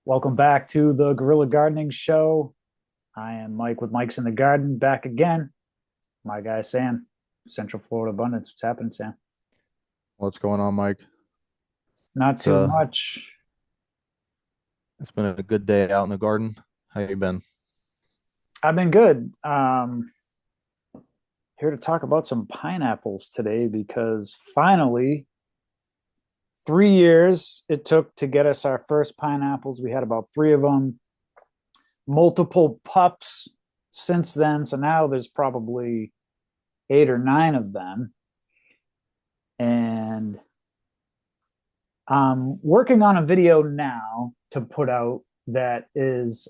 Welcome back to the Guerrilla Gardening Show. I am Mike with Mike's in the Garden, back again. My guy Sam, Central Florida Abundance. What's happening, Sam? What's going on, Mike? Not It's too uh much. it's been a good day out in the garden. How you been? I've been good. Here to talk about some pineapples today because finally, 3 years it took to get us our first pineapples. We had about three of them, multiple pups since then. So now there's probably eight or nine of them. And I'm working on a video now to put out that is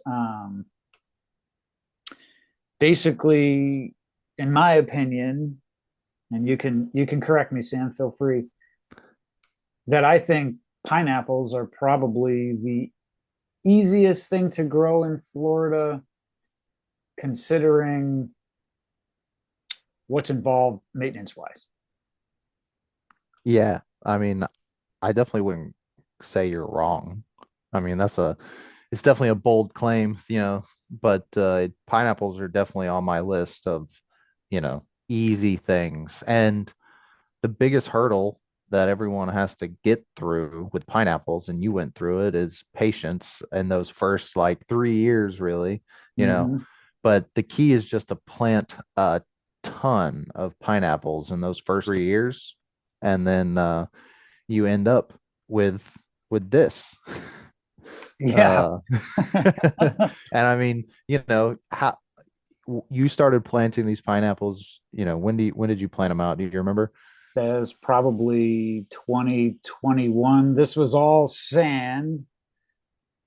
basically, in my opinion, and you can correct me, Sam, feel free, that I think pineapples are probably the easiest thing to grow in Florida, considering what's involved maintenance wise. Yeah, I mean, I definitely wouldn't say you're wrong. I mean, it's definitely a bold claim, but pineapples are definitely on my list of, easy things. And the biggest hurdle that everyone has to get through with pineapples, and you went through it, is patience in those first like 3 years, really, you know. Mm-hmm. But the key is just to plant a ton of pineapples in those first 3 years, and then you end up with this. Yeah. Uh, and I mean, how you started planting these pineapples, when did you plant them out? Do you remember? That was probably 2021. This was all sand.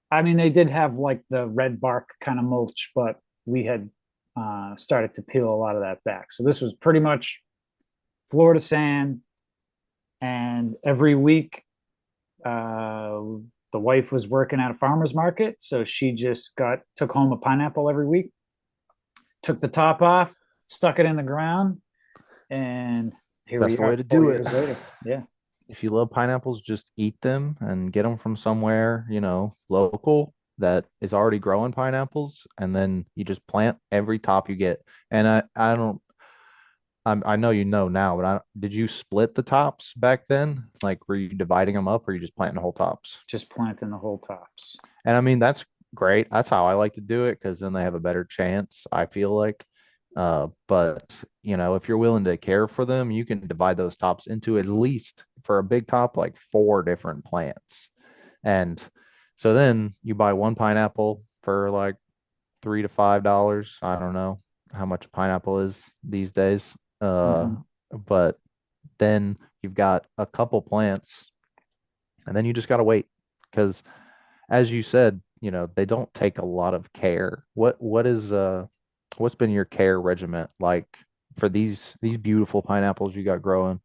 I mean, they did have like the red bark kind of mulch, but we had started to peel a lot of that back. So this was pretty much Florida sand. And every week, uh, the wife was working at a farmer's market. So she just took home a pineapple every week, took the top off, stuck it in the ground, and here That's we the way are to four do it. years later. Yeah. If you love pineapples, just eat them and get them from somewhere, local that is already growing pineapples, and then you just plant every top you get. And I don't, I know you know now, but did you split the tops back then? Like, were you dividing them up, or you just planting the whole tops? Just planting the whole tops. And I mean, that's great. That's how I like to do it because then they have a better chance, I feel like. But if you're willing to care for them, you can divide those tops into, at least for a big top, like four different plants. And so then you buy one pineapple for like $3 to $5. I don't know how much a pineapple is these days. Mhm. But then you've got a couple plants, and then you just got to wait because, as you said, they don't take a lot of care. What's been your care regiment like for these beautiful pineapples you got growing?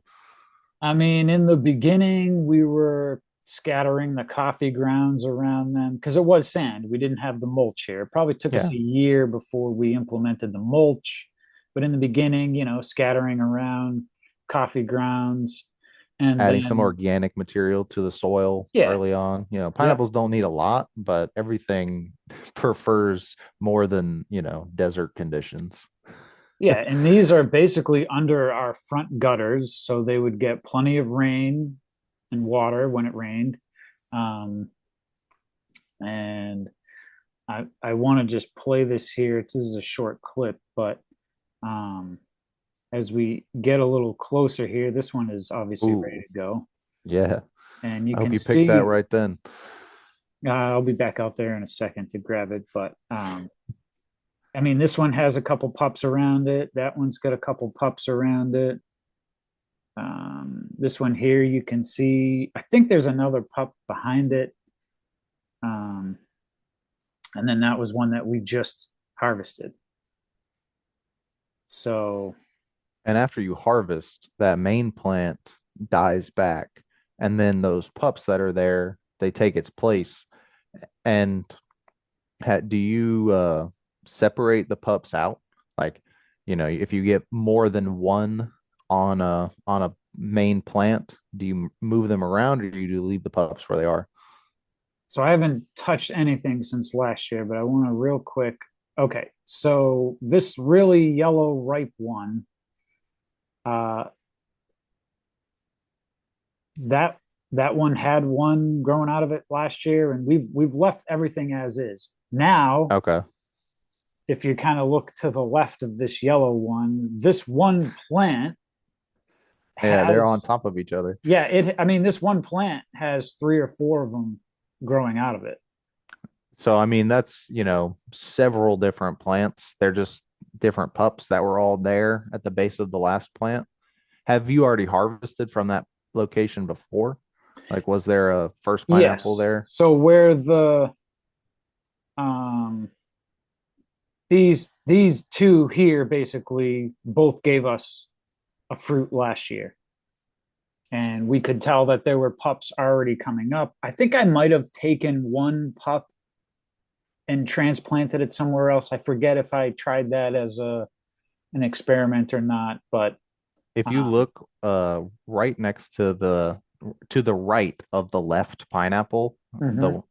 I mean, in the beginning, we were scattering the coffee grounds around them because it was sand. We didn't have the mulch here. It probably took us Yeah, a year before we implemented the mulch. But in the beginning, scattering around coffee grounds. And adding some then, organic material to the soil yeah, early on. yep. Pineapples don't need a lot, but everything prefers more than, desert conditions. Yeah. And these are basically under our front gutters. So they would get plenty of rain and water when it rained. Um, and I want to just play this here. This is a short clip, but um, as we get a little closer here, this one is obviously ready Ooh, to go, yeah. and you I hope can you picked that see. right then. I'll be back out there in a second to grab it, but I mean, this one has a couple pups around it. That one's got a couple pups around it. This one here, you can see. I think there's another pup behind it, um, and then that was one that we just harvested. So And after you harvest, that main plant dies back, and then those pups that are there, they take its place. And do you separate the pups out? Like, if you get more than one on a main plant, do you move them around, or do you leave the pups where they are? So I haven't touched anything since last year, but I want to real quick. Okay, so this really yellow ripe one, uh, that that one had one growing out of it last year, and we've left everything as is. Now, Okay. if you kind of look to the left of this yellow one, this one plant Yeah, they're on has, top of each other. yeah, I mean, this one plant has three or four of them growing out of it. So I mean that's, several different plants. They're just different pups that were all there at the base of the last plant. Have you already harvested from that location before? Like was there a first pineapple Yes. there? So where um these two here basically both gave us a fruit last year. And we could tell that there were pups already coming up. I think I might have taken one pup and transplanted it somewhere else. I forget if I tried that as a an experiment or not, but If you um, look right next to the right of the left pineapple, mhm.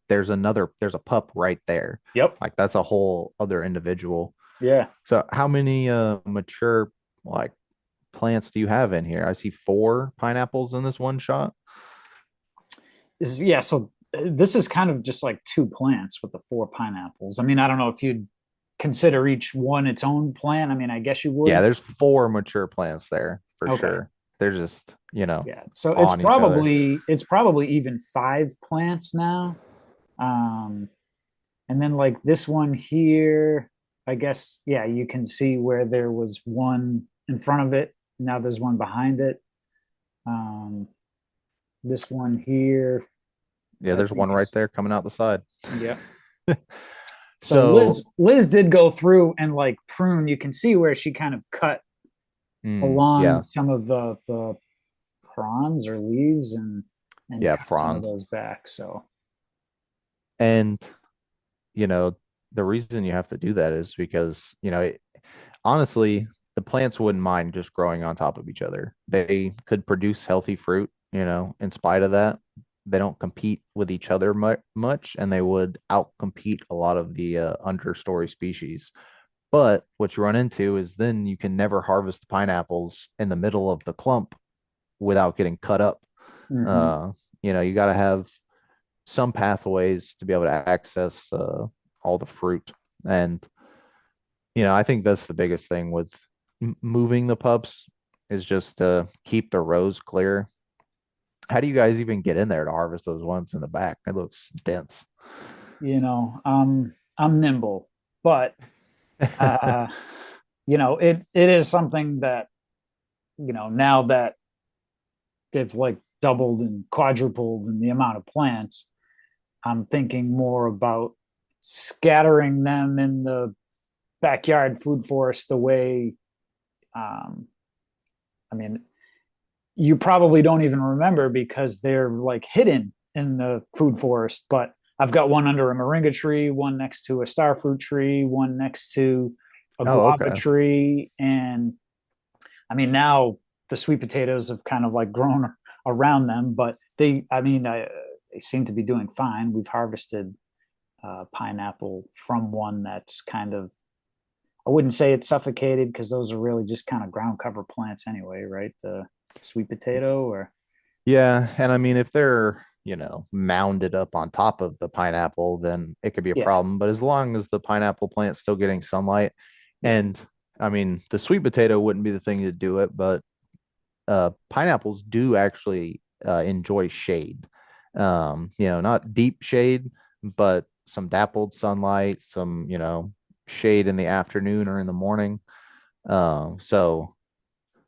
there's a pup right there. Yep, Like that's a whole other individual. yeah, So how many mature like plants do you have in here? I see four pineapples in this one shot. yeah. So this is kind of just like two plants with the four pineapples. I mean, I don't know if you'd consider each one its own plant. I mean, I guess you Yeah, would. there's four mature plants there for Okay, sure. They're just, yeah. So on each other. it's probably even five plants now. Um, and then like this one here, I guess, yeah, you can see where there was one in front of it. Now there's one behind it. Um, this one here, Yeah, I there's think one right it's, there coming out the side. yeah. So So, Liz did go through and like prune. You can see where she kind of cut along yeah, some of the fronds or leaves and yeah, cut some of fronds. those back. So And, you know, the reason you have to do that is because, honestly, the plants wouldn't mind just growing on top of each other. They could produce healthy fruit, in spite of that. They don't compete with each other much, and they would outcompete a lot of the understory species. But what you run into is then you can never harvest the pineapples in the middle of the clump without getting cut up. mhm. Uh, you got to have some pathways to be able to access all the fruit. And I think that's the biggest thing with moving the pups is just to keep the rows clear. How do you guys even get in there to harvest those ones in the back? It looks dense. I'm nimble, but uh, it is something that now that they've like doubled and quadrupled in the amount of plants, I'm thinking more about scattering them in the backyard food forest the way um, I mean, you probably don't even remember because they're like hidden in the food forest. But I've got one under a moringa tree, one next to a starfruit tree, one next to a Oh, guava okay. tree, and I mean now the sweet potatoes have kind of like grown around them, but they seem to be doing fine. We've harvested pineapple from one that's kind of, I wouldn't say it's suffocated because those are really just kind of ground cover plants anyway, right? The sweet potato or Yeah, and I mean if they're, mounded up on top of the pineapple, then it could be a yeah, problem. But as long as the pineapple plant's still getting sunlight, yeah. and I mean the sweet potato wouldn't be the thing to do it, but pineapples do actually enjoy shade. Not deep shade, but some dappled sunlight, some, shade in the afternoon or in the morning. So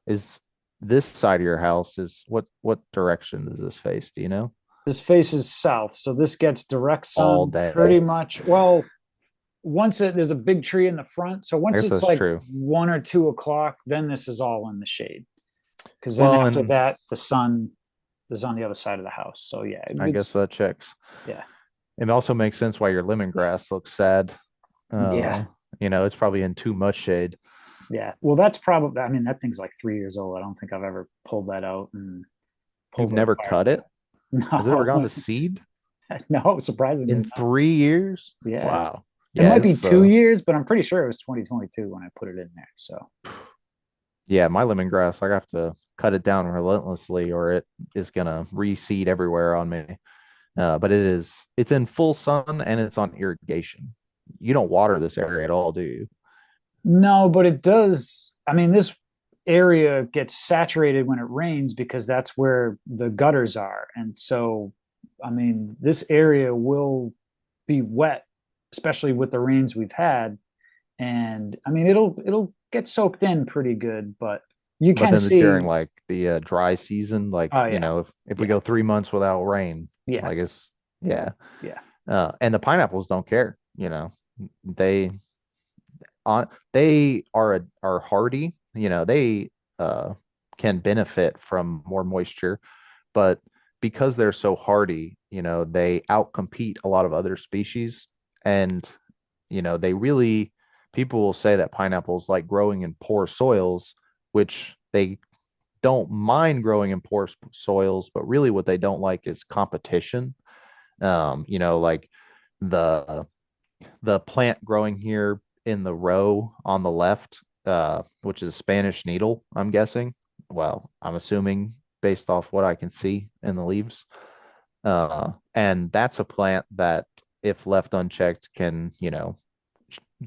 is this side of your house is what direction does this face? Do you know? This faces south, so this gets direct All sun pretty day. much. Well, there's a big tree in the front, so I once guess it's that's like true. 1 or 2 o'clock, then this is all in the shade. Because then Well, after and that, the sun is on the other side of the house. So yeah, I guess that checks. yeah, It also makes sense why your lemongrass looks sad. yeah, Uh, it's probably in too much shade. yeah. Well, that's probably. I mean, that thing's like 3 years old. I don't think I've ever pulled that out and You've pulled it never apart. cut it? Has it ever gone to No, seed? No, surprisingly in not. 3 years. Yeah. Wow. It Yeah, might be it's 2 years, but I'm pretty sure it was 2022 when I put it in there. So, yeah, my lemongrass, I have to cut it down relentlessly or it is gonna reseed everywhere on me. But it's in full sun and it's on irrigation. You don't water this area at all, do you? no, but it does. I mean, this area gets saturated when it rains because that's where the gutters are. And so, I mean, this area will be wet, especially with the rains we've had. And I mean, it'll get soaked in pretty good, but you But can then during see, like the dry season, like, oh yeah, if we yeah, go 3 months without rain, yeah, like it's, yeah. yeah. And the pineapples don't care, they they are hardy, they uh, can benefit from more moisture, but because they're so hardy, they outcompete a lot of other species. And, they really, people will say that pineapples like growing in poor soils, which they don't mind growing in poor soils, but really what they don't like is competition. Like the the plant growing here in the row on the left, which is Spanish needle, I'm guessing. Well, I'm assuming based off what I can see in the leaves. And that's a plant that, if left unchecked, can,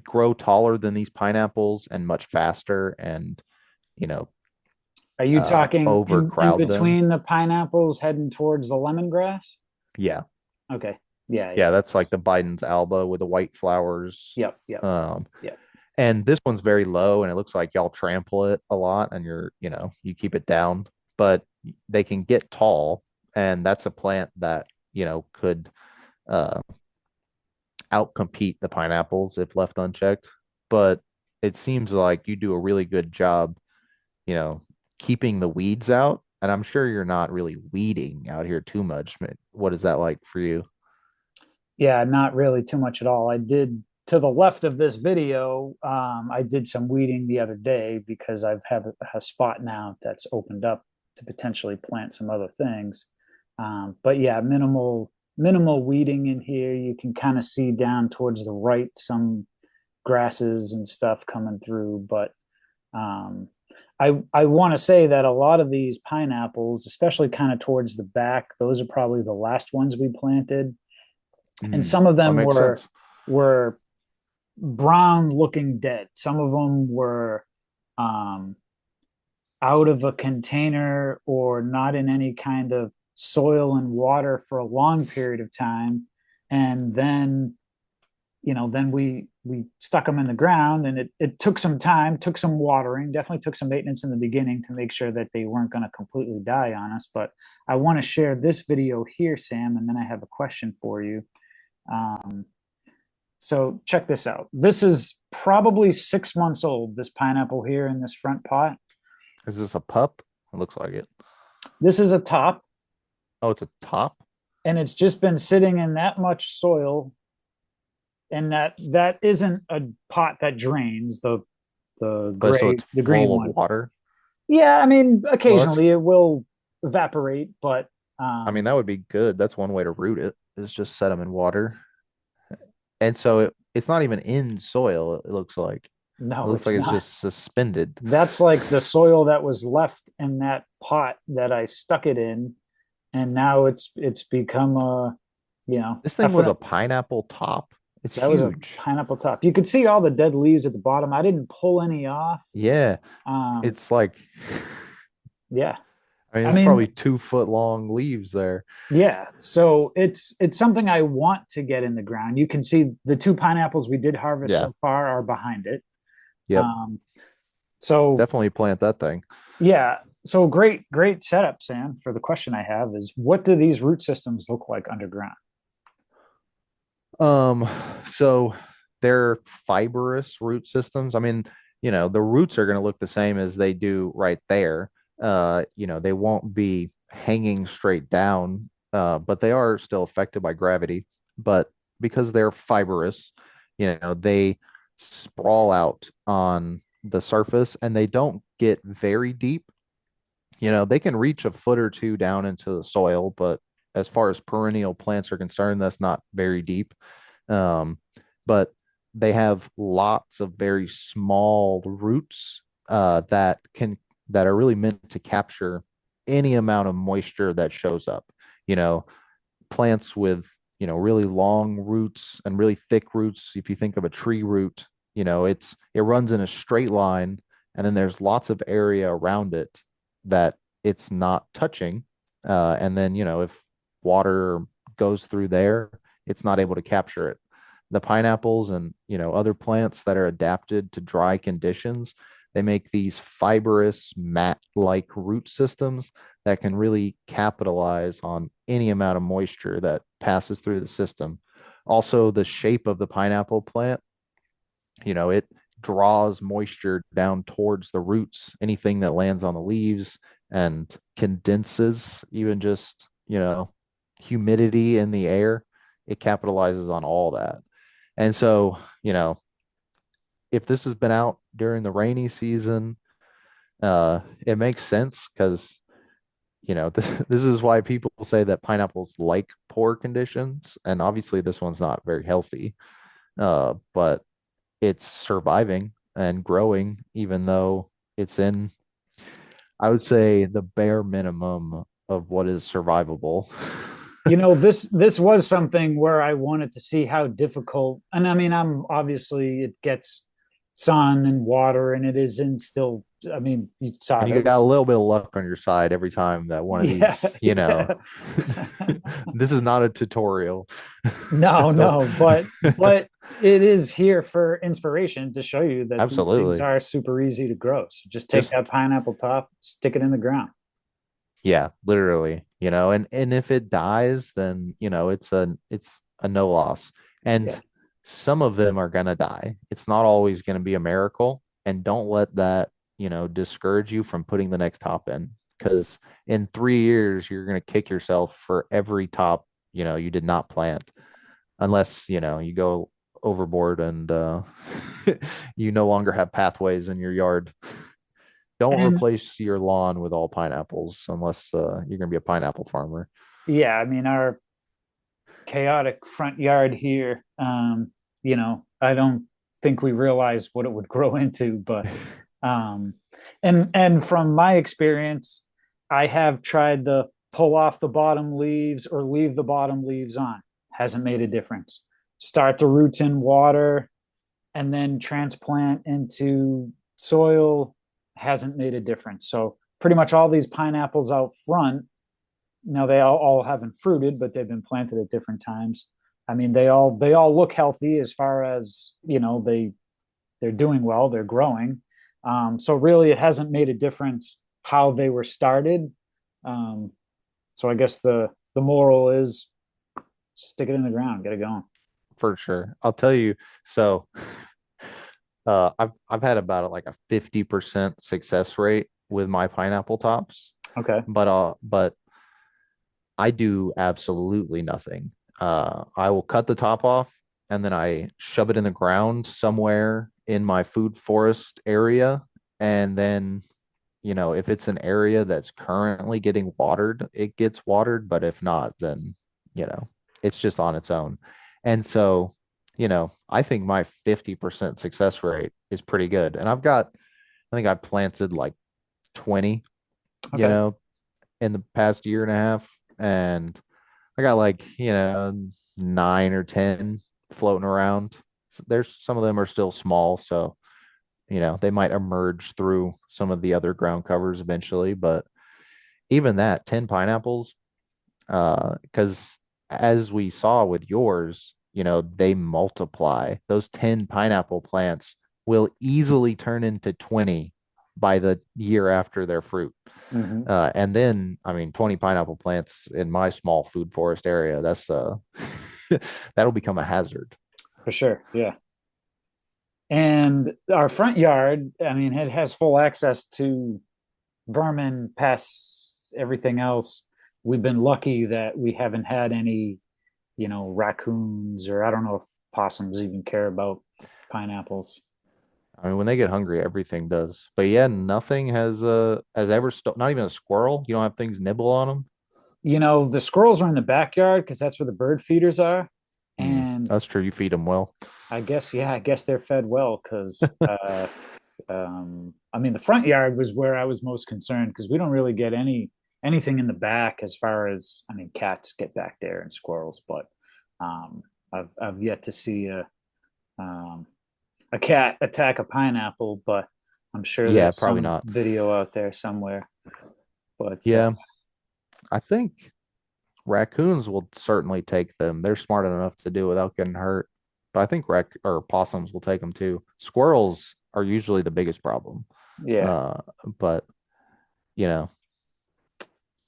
grow taller than these pineapples and much faster and, you know, Are you talking in overcrowd them. between the pineapples heading towards the lemongrass? Yeah. Okay. Yeah, Yeah, yeah. that's like the Biden's alba with the white flowers. Yep, yep, Um, yep. And this one's very low, and it looks like y'all trample it a lot, and you keep it down, but they can get tall, and that's a plant that, could uh, outcompete the pineapples if left unchecked. But it seems like you do a really good job, you know, keeping the weeds out. And I'm sure you're not really weeding out here too much. What is that like for you? Yeah, not really too much at all. I did to the left of this video, I did some weeding the other day because I've have a spot now that's opened up to potentially plant some other things. But yeah, minimal weeding in here. You can kind of see down towards the right some grasses and stuff coming through, but um, I want to say that a lot of these pineapples, especially kind of towards the back, those are probably the last ones we planted, and Mm, some of that them makes were sense. were brown looking dead. Some of them were um, out of a container or not in any kind of soil and water for a long period of time, and then then we stuck them in the ground, and it took some time, took some watering, definitely took some maintenance in the beginning to make sure that they weren't going to completely die on us. But I want to share this video here, Sam, and then I have a question for you. um, so check this out. This is probably 6 months old, this pineapple here in this front pot. Is this a pup? It looks like it. This is a top, Oh, it's a top. and it's just been sitting in that much soil, and that isn't a pot that drains, the Oh, so it's the green full of one. water. Yeah, I mean, Well, that's, occasionally it will evaporate, but I mean, that would be good. That's one way to root it, is just set them in water. And so it's not even in soil, it looks like. It no, looks it's like it's not. just suspended. That's like the soil that was left in that pot that I stuck it in, and now it's become a, This I thing was a pineapple top. It's that was a huge. pineapple top. You could see all the dead leaves at the bottom. I didn't pull any off. Yeah. Um, It's like, yeah. I mean, I it's mean, probably 2 foot long leaves there. yeah. So it's something I want to get in the ground. You can see the two pineapples we did harvest Yeah. so far are behind it. Yep. Um, so Definitely plant that thing. yeah. So great setup, Sam. For the question I have is, what do these root systems look like underground? Um, so they're fibrous root systems. I mean, the roots are going to look the same as they do right there. They won't be hanging straight down, but they are still affected by gravity. But because they're fibrous, they sprawl out on the surface and they don't get very deep. They can reach a foot or two down into the soil, but as far as perennial plants are concerned, that's not very deep. Um, but they have lots of very small roots that are really meant to capture any amount of moisture that shows up. You know, plants with, really long roots and really thick roots. If you think of a tree root, it runs in a straight line, and then there's lots of area around it that it's not touching. And then, if water goes through there, it's not able to capture it. The pineapples and, other plants that are adapted to dry conditions, they make these fibrous mat-like root systems that can really capitalize on any amount of moisture that passes through the system. Also, the shape of the pineapple plant, it draws moisture down towards the roots, anything that lands on the leaves, and condenses even just, humidity in the air. It capitalizes on all that. And so, if this has been out during the rainy season, it makes sense because this is why people say that pineapples like poor conditions, and obviously this one's not very healthy, but it's surviving and growing, even though it's in, I would say, the bare minimum of what is survivable. This was something where I wanted to see how difficult, and I mean, I'm obviously it gets sun and water, and it is in still. I mean, you saw And it. It you got a was, little bit of luck on your side every time that one of yeah, these, yeah. this is not a tutorial. No, So, no, but it is here for inspiration to show you that these things absolutely. are super easy to grow. So just take Just that pineapple top, stick it in the ground. Yeah, literally, and if it dies, then, it's a no loss. And Yeah. some of them are gonna die. It's not always gonna be a miracle, and don't let that, discourage you from putting the next top in. Because in 3 years, you're gonna kick yourself for every top, you did not plant, unless, you go overboard and you no longer have pathways in your yard. Don't And replace your lawn with all pineapples unless you're going to be a pineapple farmer. yeah, I mean, our chaotic front yard here, I don't think we realized what it would grow into, but um, and from my experience, I have tried to pull off the bottom leaves or leave the bottom leaves on. Hasn't made a difference. Start the roots in water and then transplant into soil hasn't made a difference. So pretty much all these pineapples out front, they all haven't fruited, but they've been planted at different times. I mean, they all look healthy as far as they're doing well, they're growing. So really, it hasn't made a difference how they were started. Um, so I guess the moral is stick it in the ground, get it going. For sure. I'll tell you. So, I've had about like a 50% success rate with my pineapple tops, Okay. but I do absolutely nothing. I will cut the top off and then I shove it in the ground somewhere in my food forest area, and then, if it's an area that's currently getting watered, it gets watered. But if not, then, you know, it's just on its own. And so, I think my 50% success rate is pretty good. And I think I planted like 20, you Okay. know, in the past year and a half. And I got like, 9 or 10 floating around. There's some of them are still small. So, they might emerge through some of the other ground covers eventually, but even that, 10 pineapples, because as we saw with yours, they multiply. Those 10 pineapple plants will easily turn into 20 by the year after their fruit. Hmm. And then, I mean, 20 pineapple plants in my small food forest area, that's that'll become a hazard. For sure. Yeah. And our front yard, I mean, it has full access to vermin, pests, everything else. We've been lucky that we haven't had any, raccoons, or I don't know if possums even care about pineapples. I mean, when they get hungry, everything does. But yeah, nothing has ever not even a squirrel. You don't have things nibble on them. The squirrels are in the backyard because that's where the bird feeders are. And That's true. You feed them well. I guess they're fed well because, I mean, the front yard was where I was most concerned because we don't really get anything in the back as far as, I mean, cats get back there and squirrels, but um, I've yet to see um, a cat attack a pineapple, but I'm sure Yeah, there's probably some not. video out there somewhere. But Yeah, I think raccoons will certainly take them. They're smart enough to do without getting hurt. But I think possums will take them too. Squirrels are usually the biggest problem. yeah, Uh, but you know,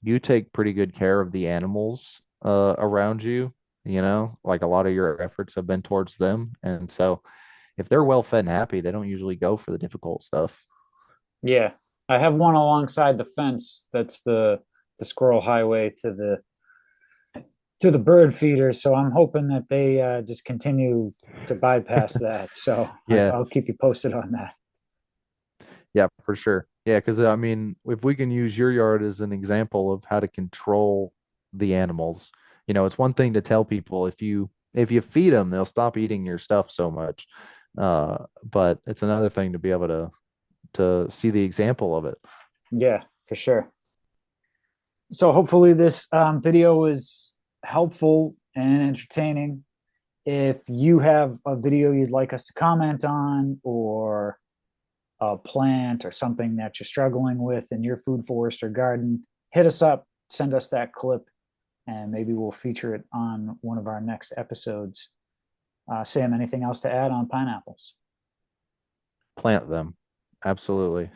you take pretty good care of the animals around you, like a lot of your efforts have been towards them. And so if they're well fed and happy, they don't usually go for the difficult stuff. yeah. I have one alongside the fence. That's the squirrel highway to the bird feeder. So I'm hoping that they just continue to bypass that. So Yeah, I'll keep you posted on that. yeah, for sure. Yeah, because I mean, if we can use your yard as an example of how to control the animals, it's one thing to tell people if you feed them, they'll stop eating your stuff so much. But it's another thing to be able to see the example of it. Yeah, for sure. So hopefully this video was helpful and entertaining. If you have a video you'd like us to comment on or a plant or something that you're struggling with in your food forest or garden, hit us up, send us that clip, and maybe we'll feature it on one of our next episodes. Sam, anything else to add on pineapples? Plant them. Absolutely.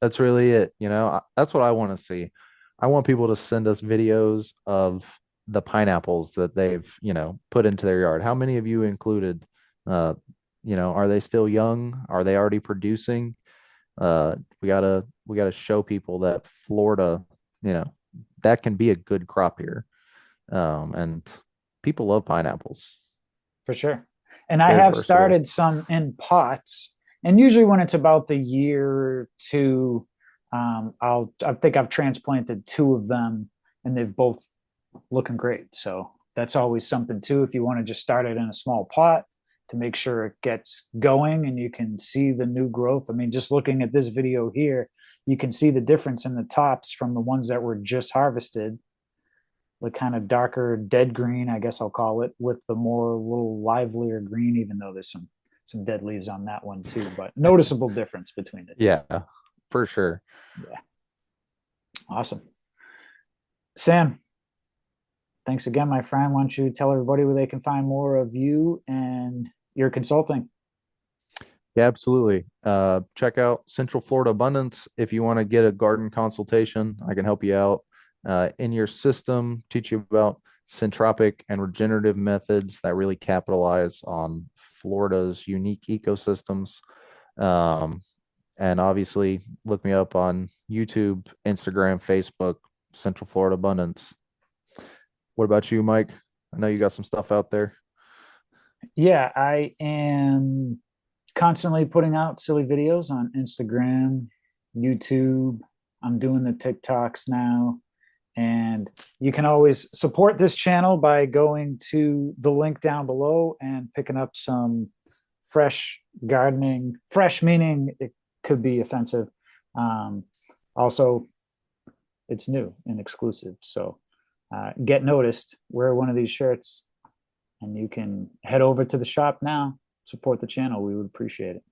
That's really it. That's what I want to see. I want people to send us videos of the pineapples that they've, put into their yard. How many of you included, uh, are they still young? Are they already producing? We gotta show people that Florida, you know, that can be a good crop here. And people love pineapples. For sure. And I Very have versatile. started some in pots. And usually when it's about the year two, I think I've transplanted two of them and they've both looking great. So that's always something too. If you want to just start it in a small pot to make sure it gets going and you can see the new growth. I mean, just looking at this video here, you can see the difference in the tops from the ones that were just harvested, the kind of darker dead green, I guess I'll call it, with the more little livelier green, even though there's some dead leaves on that one too, but noticeable difference between the two. Yeah, for sure. Yeah. Awesome. Sam, thanks again, my friend. Why don't you tell everybody where they can find more of you and your consulting? Yeah, absolutely. Check out Central Florida Abundance if you want to get a garden consultation. I can help you out in your system, teach you about syntropic and regenerative methods that really capitalize on Florida's unique ecosystems. Um, and obviously, look me up on YouTube, Instagram, Facebook, Central Florida Abundance. What about you, Mike? I know you got some stuff out there. Yeah, I am constantly putting out silly videos on Instagram, YouTube. I'm doing the TikToks now. And you can always support this channel by going to the link down below and picking up some fresh gardening. Fresh meaning it could be offensive. Um, Also, it's new and exclusive. So get noticed, wear one of these shirts, and you can head over to the shop now, support the channel. We would appreciate it.